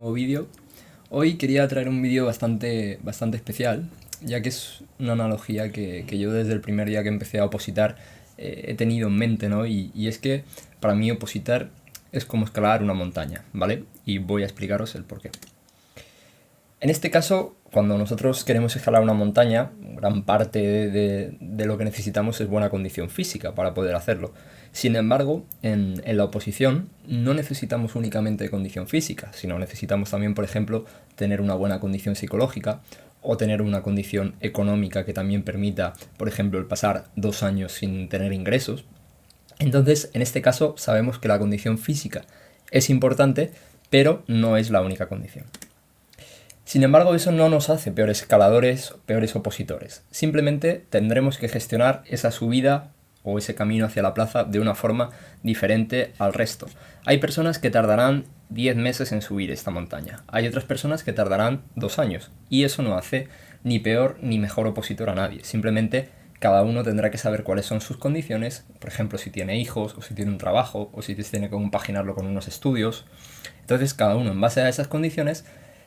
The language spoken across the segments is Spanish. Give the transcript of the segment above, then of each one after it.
Nuevo vídeo. Hoy quería traer un vídeo bastante especial, ya que es una analogía que yo desde el primer día que empecé a opositar he tenido en mente, ¿no? Y es que para mí opositar es como escalar una montaña, ¿vale? Y voy a explicaros el porqué. En este caso, cuando nosotros queremos escalar una montaña, gran parte de lo que necesitamos es buena condición física para poder hacerlo. Sin embargo, en la oposición no necesitamos únicamente condición física, sino necesitamos también, por ejemplo, tener una buena condición psicológica o tener una condición económica que también permita, por ejemplo, el pasar 2 años sin tener ingresos. Entonces, en este caso, sabemos que la condición física es importante, pero no es la única condición. Sin embargo, eso no nos hace peores escaladores o peores opositores. Simplemente tendremos que gestionar esa subida o ese camino hacia la plaza de una forma diferente al resto. Hay personas que tardarán 10 meses en subir esta montaña. Hay otras personas que tardarán 2 años. Y eso no hace ni peor ni mejor opositor a nadie. Simplemente cada uno tendrá que saber cuáles son sus condiciones. Por ejemplo, si tiene hijos, o si tiene un trabajo, o si tiene que compaginarlo con unos estudios. Entonces, cada uno, en base a esas condiciones,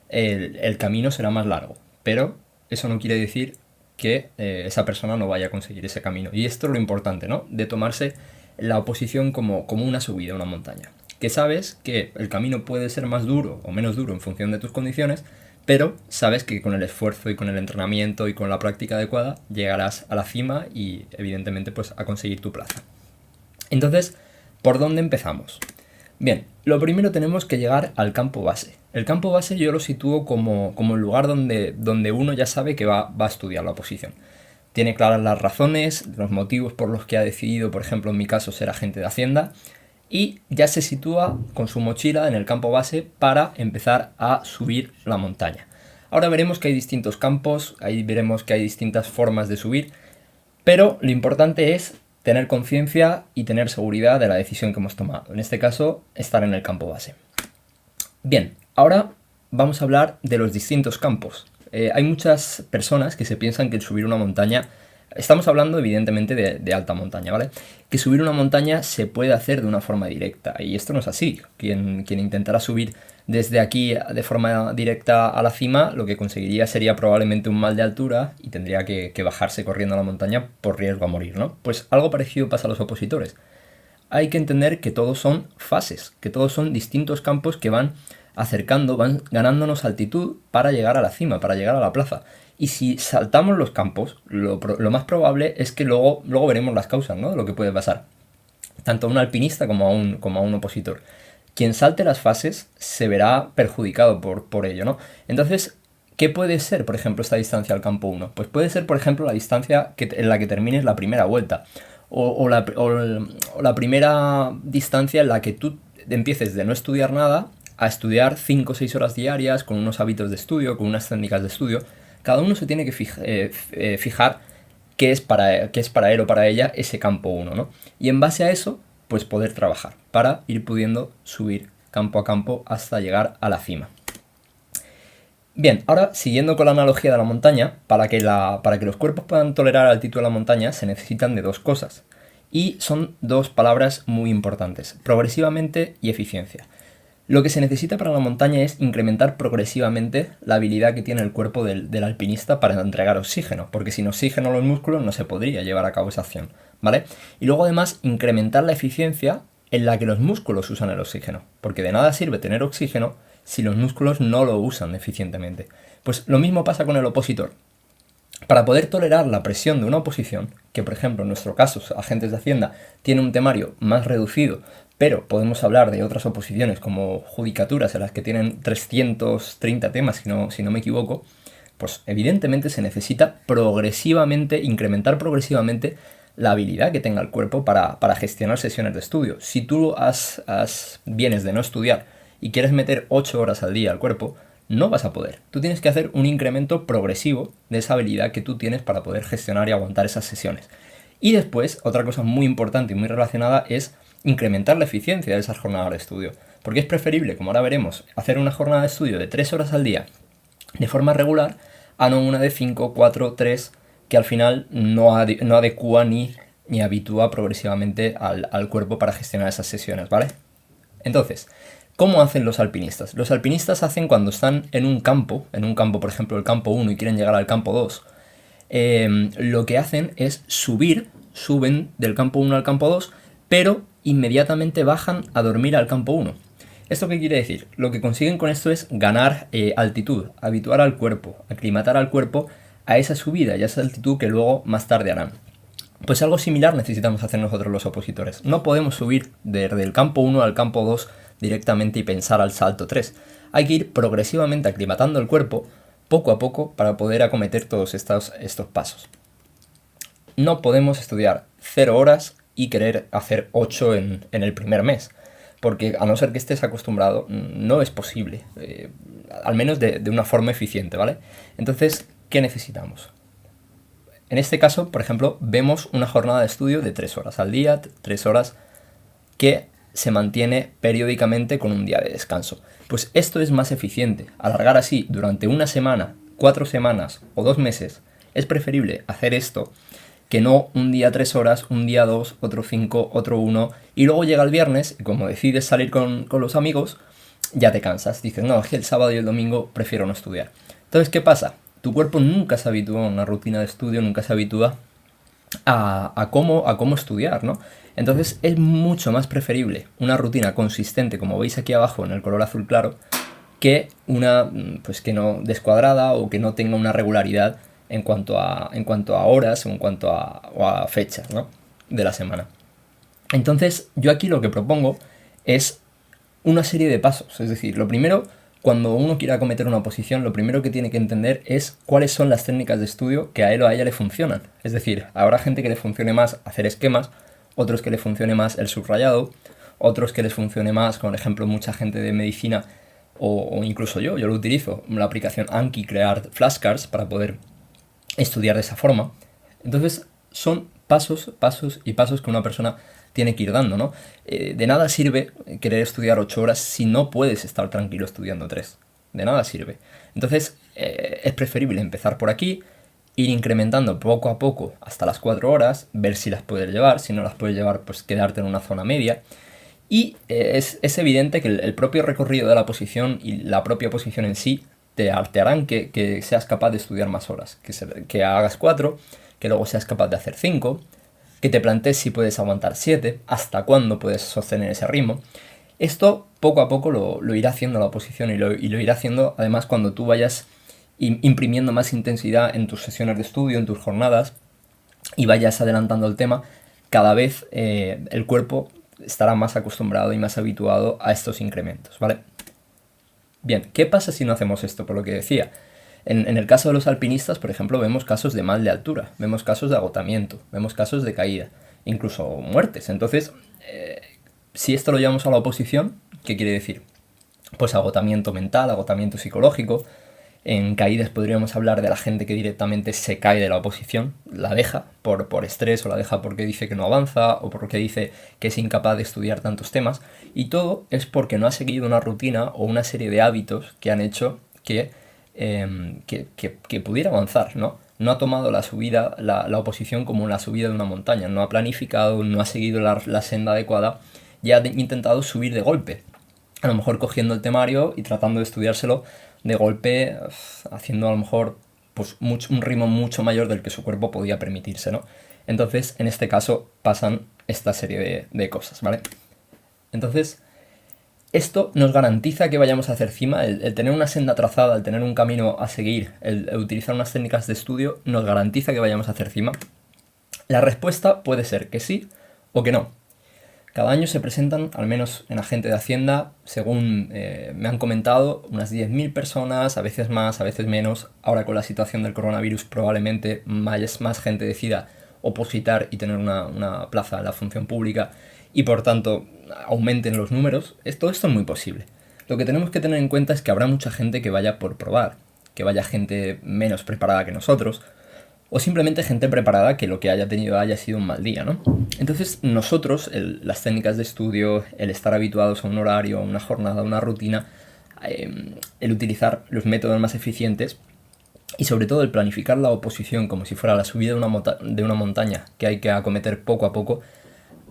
el camino será más largo, pero eso no quiere decir que esa persona no vaya a conseguir ese camino. Y esto es lo importante, ¿no? De tomarse la oposición como una subida, una montaña. Que sabes que el camino puede ser más duro o menos duro en función de tus condiciones, pero sabes que con el esfuerzo y con el entrenamiento y con la práctica adecuada llegarás a la cima y evidentemente pues a conseguir tu plaza. Entonces, ¿por dónde empezamos? Bien, lo primero tenemos que llegar al campo base. El campo base yo lo sitúo como el lugar donde uno ya sabe que va a estudiar la oposición. Tiene claras las razones, los motivos por los que ha decidido, por ejemplo, en mi caso, ser agente de Hacienda, y ya se sitúa con su mochila en el campo base para empezar a subir la montaña. Ahora veremos que hay distintos campos, ahí veremos que hay distintas formas de subir, pero lo importante es tener conciencia y tener seguridad de la decisión que hemos tomado. En este caso, estar en el campo base. Bien, ahora vamos a hablar de los distintos campos. Hay muchas personas que se piensan que el subir una montaña, estamos hablando evidentemente de alta montaña, ¿vale? Que subir una montaña se puede hacer de una forma directa, y esto no es así. Quien intentara subir desde aquí de forma directa a la cima, lo que conseguiría sería probablemente un mal de altura y tendría que bajarse corriendo a la montaña por riesgo a morir, ¿no? Pues algo parecido pasa a los opositores. Hay que entender que todos son fases, que todos son distintos campos que van acercando, van ganándonos altitud para llegar a la cima, para llegar a la plaza. Y si saltamos los campos, lo más probable es que luego veremos las causas, ¿no? De lo que puede pasar, tanto a un alpinista como a un opositor. Quien salte las fases se verá perjudicado por ello, ¿no? Entonces, ¿qué puede ser, por ejemplo, esta distancia al campo 1? Pues puede ser, por ejemplo, la distancia en la que termines la primera vuelta. O la primera distancia en la que tú empieces de no estudiar nada a estudiar 5 o 6 horas diarias con unos hábitos de estudio, con unas técnicas de estudio. Cada uno se tiene que fijar qué es para él o para ella ese campo 1, ¿no? Y en base a eso, pues poder trabajar para ir pudiendo subir campo a campo hasta llegar a la cima. Bien, ahora siguiendo con la analogía de la montaña, para que los cuerpos puedan tolerar la altitud de la montaña se necesitan de dos cosas. Y son dos palabras muy importantes, progresivamente y eficiencia. Lo que se necesita para la montaña es incrementar progresivamente la habilidad que tiene el cuerpo del alpinista para entregar oxígeno, porque sin oxígeno en los músculos no se podría llevar a cabo esa acción, ¿vale? Y luego además incrementar la eficiencia en la que los músculos usan el oxígeno, porque de nada sirve tener oxígeno si los músculos no lo usan eficientemente. Pues lo mismo pasa con el opositor. Para poder tolerar la presión de una oposición, que por ejemplo en nuestro caso, agentes de Hacienda, tiene un temario más reducido, pero podemos hablar de otras oposiciones como judicaturas en las que tienen 330 temas, si no me equivoco, pues evidentemente se necesita incrementar progresivamente la habilidad que tenga el cuerpo para gestionar sesiones de estudio. Si tú vienes de no estudiar y quieres meter 8 horas al día al cuerpo, no vas a poder. Tú tienes que hacer un incremento progresivo de esa habilidad que tú tienes para poder gestionar y aguantar esas sesiones. Y después, otra cosa muy importante y muy relacionada es incrementar la eficiencia de esas jornadas de estudio. Porque es preferible, como ahora veremos, hacer una jornada de estudio de 3 horas al día de forma regular a no una de 5, 4, 3, que al final no adecúa ni habitúa progresivamente al cuerpo para gestionar esas sesiones, ¿vale? Entonces, ¿Cómo hacen los alpinistas? Los alpinistas hacen cuando están en un campo, por ejemplo el campo 1 y quieren llegar al campo 2, lo que hacen es suben del campo 1 al campo 2, pero inmediatamente bajan a dormir al campo 1. ¿Esto qué quiere decir? Lo que consiguen con esto es ganar altitud, habituar al cuerpo, aclimatar al cuerpo a esa subida y a esa altitud que luego más tarde harán. Pues algo similar necesitamos hacer nosotros los opositores. No podemos subir desde el campo 1 al campo 2 directamente y pensar al salto 3. Hay que ir progresivamente aclimatando el cuerpo poco a poco para poder acometer todos estos pasos. No podemos estudiar 0 horas y querer hacer 8 en el primer mes, porque a no ser que estés acostumbrado, no es posible, al menos de una forma eficiente, ¿vale? Entonces, ¿qué necesitamos? En este caso, por ejemplo, vemos una jornada de estudio de 3 horas al día, 3 horas que se mantiene periódicamente con un día de descanso. Pues esto es más eficiente. Alargar así durante una semana, 4 semanas o 2 meses, es preferible hacer esto que no un día 3 horas, un día 2, otro 5, otro 1, y luego llega el viernes y como decides salir con los amigos, ya te cansas. Dices, no, es que el sábado y el domingo prefiero no estudiar. Entonces, ¿qué pasa? Tu cuerpo nunca se habitúa a una rutina de estudio, nunca se habitúa a cómo estudiar, ¿no? Entonces es mucho más preferible una rutina consistente, como veis aquí abajo en el color azul claro, que una pues que no descuadrada o que no tenga una regularidad en cuanto a horas o en cuanto a fechas, ¿no? De la semana. Entonces yo aquí lo que propongo es una serie de pasos. Es decir, lo primero, cuando uno quiera acometer una oposición, lo primero que tiene que entender es cuáles son las técnicas de estudio que a él o a ella le funcionan. Es decir, habrá gente que le funcione más hacer esquemas, otros que le funcione más el subrayado, otros que les funcione más, por ejemplo, mucha gente de medicina o incluso yo lo utilizo, la aplicación Anki, crear flashcards para poder estudiar de esa forma. Entonces son pasos y pasos que una persona tiene que ir dando, ¿no? De nada sirve querer estudiar 8 horas si no puedes estar tranquilo estudiando 3. De nada sirve. Entonces es preferible empezar por aquí, ir incrementando poco a poco hasta las 4 horas, ver si las puedes llevar, si no las puedes llevar, pues quedarte en una zona media. Y es evidente que el propio recorrido de la posición y la propia posición en sí te harán que seas capaz de estudiar más horas, que hagas 4, que luego seas capaz de hacer 5, que te plantees si puedes aguantar 7, hasta cuándo puedes sostener ese ritmo. Esto poco a poco lo irá haciendo la oposición y lo irá haciendo además cuando tú vayas imprimiendo más intensidad en tus sesiones de estudio, en tus jornadas, y vayas adelantando el tema, cada vez el cuerpo estará más acostumbrado y más habituado a estos incrementos, ¿vale? Bien, ¿qué pasa si no hacemos esto? Por lo que decía, en el caso de los alpinistas, por ejemplo, vemos casos de mal de altura, vemos casos de agotamiento, vemos casos de caída, incluso muertes. Entonces, si esto lo llevamos a la oposición, ¿qué quiere decir? Pues agotamiento mental, agotamiento psicológico. En caídas podríamos hablar de la gente que directamente se cae de la oposición, la deja por estrés o la deja porque dice que no avanza o porque dice que es incapaz de estudiar tantos temas, y todo es porque no ha seguido una rutina o una serie de hábitos que han hecho que pudiera avanzar, ¿no? No ha tomado la subida, la oposición como la subida de una montaña, no ha planificado, no ha seguido la senda adecuada y ha intentado subir de golpe, a lo mejor cogiendo el temario y tratando de estudiárselo de golpe, haciendo a lo mejor pues un ritmo mucho mayor del que su cuerpo podía permitirse, ¿no? Entonces, en este caso, pasan esta serie de cosas, ¿vale? Entonces, esto nos garantiza que vayamos a hacer cima, el tener una senda trazada, el tener un camino a seguir, el utilizar unas técnicas de estudio, nos garantiza que vayamos a hacer cima. La respuesta puede ser que sí o que no. Cada año se presentan, al menos en Agente de Hacienda, según me han comentado, unas 10.000 personas, a veces más, a veces menos. Ahora con la situación del coronavirus probablemente más gente decida opositar y tener una plaza en la función pública y por tanto aumenten los números. Todo esto es muy posible. Lo que tenemos que tener en cuenta es que habrá mucha gente que vaya por probar, que vaya gente menos preparada que nosotros, o simplemente gente preparada que lo que haya tenido haya sido un mal día, ¿no? Entonces nosotros, las técnicas de estudio, el estar habituados a un horario, a una jornada, a una rutina, el utilizar los métodos más eficientes y sobre todo el planificar la oposición como si fuera la subida de una montaña que hay que acometer poco a poco,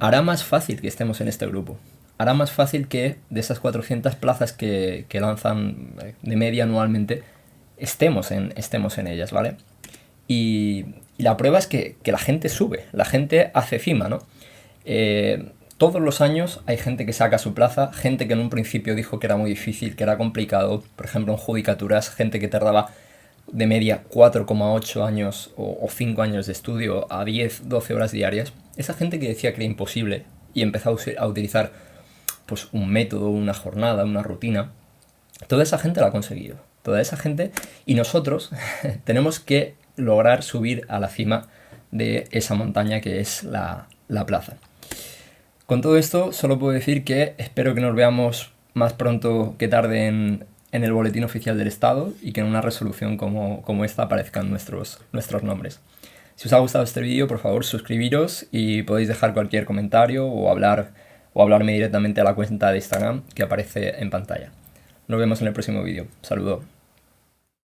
hará más fácil que estemos en este grupo. hará más fácil que de esas 400 plazas que lanzan de media anualmente, estemos en ellas, ¿vale? Y la prueba es que la gente sube, la gente hace cima, ¿no? Todos los años hay gente que saca su plaza, gente que en un principio dijo que era muy difícil, que era complicado, por ejemplo en judicaturas, gente que tardaba de media 4,8 años o 5 años de estudio a 10, 12 horas diarias. Esa gente que decía que era imposible y empezó a utilizar pues un método, una jornada, una rutina, toda esa gente lo ha conseguido. Toda esa gente, y nosotros tenemos que lograr subir a la cima de esa montaña que es la plaza. Con todo esto, solo puedo decir que espero que nos veamos más pronto que tarde en el boletín oficial del Estado y que en una resolución como esta aparezcan nuestros nombres. Si os ha gustado este vídeo, por favor suscribiros y podéis dejar cualquier comentario o hablarme directamente a la cuenta de Instagram que aparece en pantalla. Nos vemos en el próximo vídeo. Saludos.